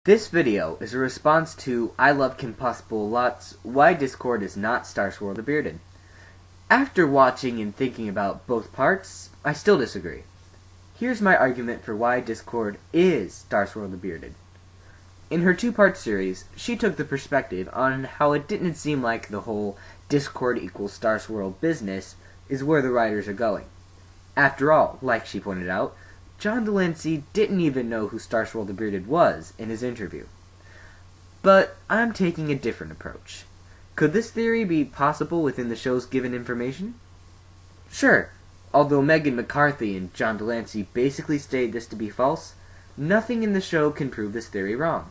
This video is a response to Ilovekimpossiblealot's Why Discord is Not Star Swirl the Bearded. After watching and thinking about both parts, I still disagree. Here's my argument for why Discord is Star Swirl the Bearded. In her two-part series, she took the perspective on how it didn't seem like the whole Discord equals Star Swirl business is where the writers are going. After all, like she pointed out, John Delancey didn't even know who Star Swirl the Bearded was in his interview. But I'm taking a different approach. Could this theory be possible within the show's given information? Sure, although Megan McCarthy and John Delancey basically stated this to be false, nothing in the show can prove this theory wrong.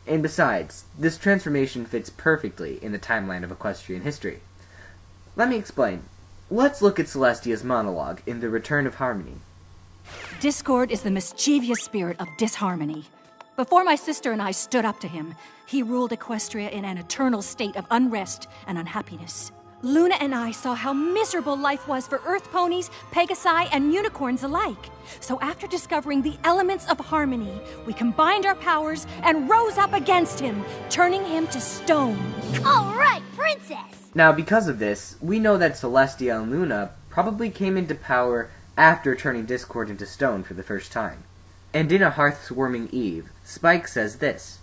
And besides, this transformation fits perfectly in the timeline of equestrian history. Let me explain. Let's look at Celestia's monologue in The Return of Harmony. Discord is the mischievous spirit of disharmony. Before my sister and I stood up to him, he ruled Equestria in an eternal state of unrest and unhappiness. Luna and I saw how miserable life was for Earth ponies, Pegasi, and unicorns alike. So after discovering the elements of harmony, we combined our powers and rose up against him, turning him to stone. All right, princess! Now, because of this, we know that Celestia and Luna probably came into power after turning Discord into stone for the first time. And in A Hearth-Swarming Eve, Spike says this.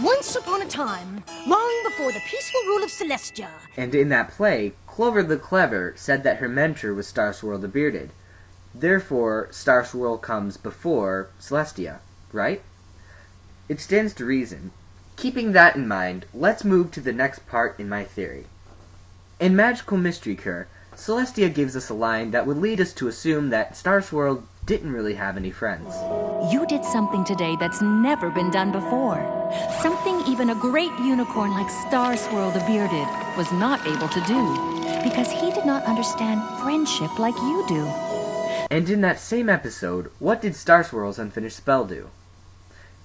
Once upon a time, long before the peaceful rule of Celestia. And in that play, Clover the Clever said that her mentor was Star Swirl the Bearded. Therefore, Star Swirl comes before Celestia, right? It stands to reason. Keeping that in mind, let's move to the next part in my theory. In Magical Mystery Cure, Celestia gives us a line that would lead us to assume that Star Swirl didn't really have any friends. You did something today that's never been done before. Something even a great unicorn like Star Swirl the Bearded was not able to do, because he did not understand friendship like you do. And in that same episode, what did Star Swirl's unfinished spell do?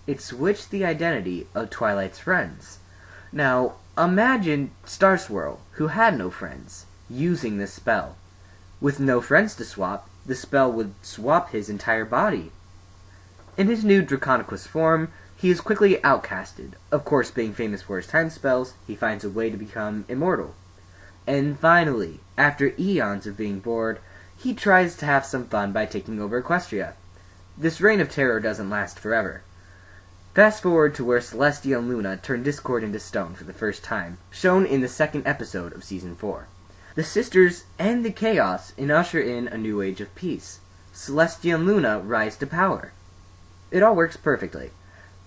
It switched the identity of Twilight's friends. Now, imagine Star Swirl, who had no friends, using this spell. With no friends to swap, the spell would swap his entire body. In his new Draconicus form, he is quickly outcasted. Of course, being famous for his time spells, he finds a way to become immortal. And finally, after eons of being bored, he tries to have some fun by taking over Equestria. This reign of terror doesn't last forever. Fast forward to where Celestia and Luna turn Discord into stone for the first time, shown in the second episode of Season 4. The sisters end the chaos and usher in a new age of peace. Celestia and Luna rise to power. It all works perfectly.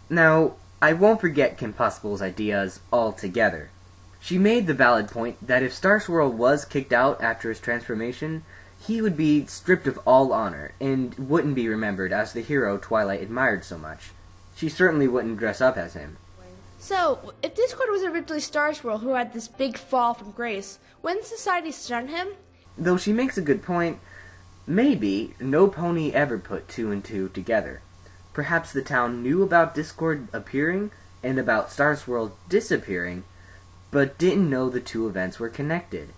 Now, I won't forget Kim Possible's ideas altogether. She made the valid point that if Star Swirl was kicked out after his transformation, he would be stripped of all honor and wouldn't be remembered as the hero Twilight admired so much. She certainly wouldn't dress up as him. So, if Discord was originally Star Swirl who had this big fall from grace, wouldn't society stun him? Though she makes a good point, maybe no pony ever put two and two together. Perhaps the town knew about Discord appearing and about Star Swirl disappearing, but didn't know the two events were connected.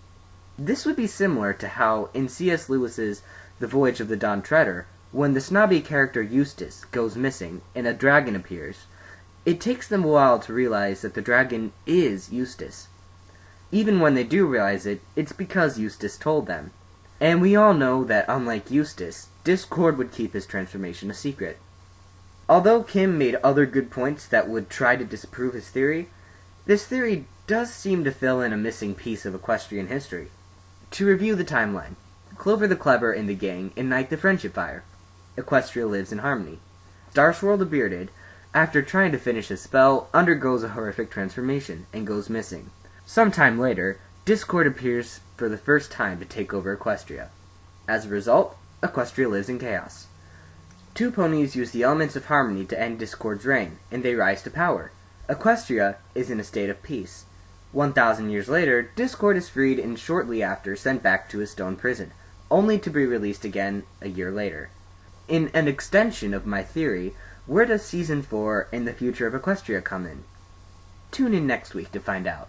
This would be similar to how in C.S. Lewis's The Voyage of the Dawn Treader, when the snobby character Eustace goes missing and a dragon appears, it takes them a while to realize that the dragon is Eustace. Even when they do realize it, it's because Eustace told them. And we all know that unlike Eustace, Discord would keep his transformation a secret. Although Kim made other good points that would try to disprove his theory, this theory does seem to fill in a missing piece of equestrian history. To review the timeline, Clover the Clever and the gang ignite the friendship fire. Equestria lives in harmony. Star Swirl the Bearded, after trying to finish his spell, undergoes a horrific transformation and goes missing. Sometime later, Discord appears for the first time to take over Equestria. As a result, Equestria lives in chaos. Two ponies use the elements of harmony to end Discord's reign, and they rise to power. Equestria is in a state of peace. 1,000 years later, Discord is freed and shortly after sent back to his stone prison, only to be released again a year later. In an extension of my theory, where does Season 4 and the future of Equestria come in? Tune in next week to find out.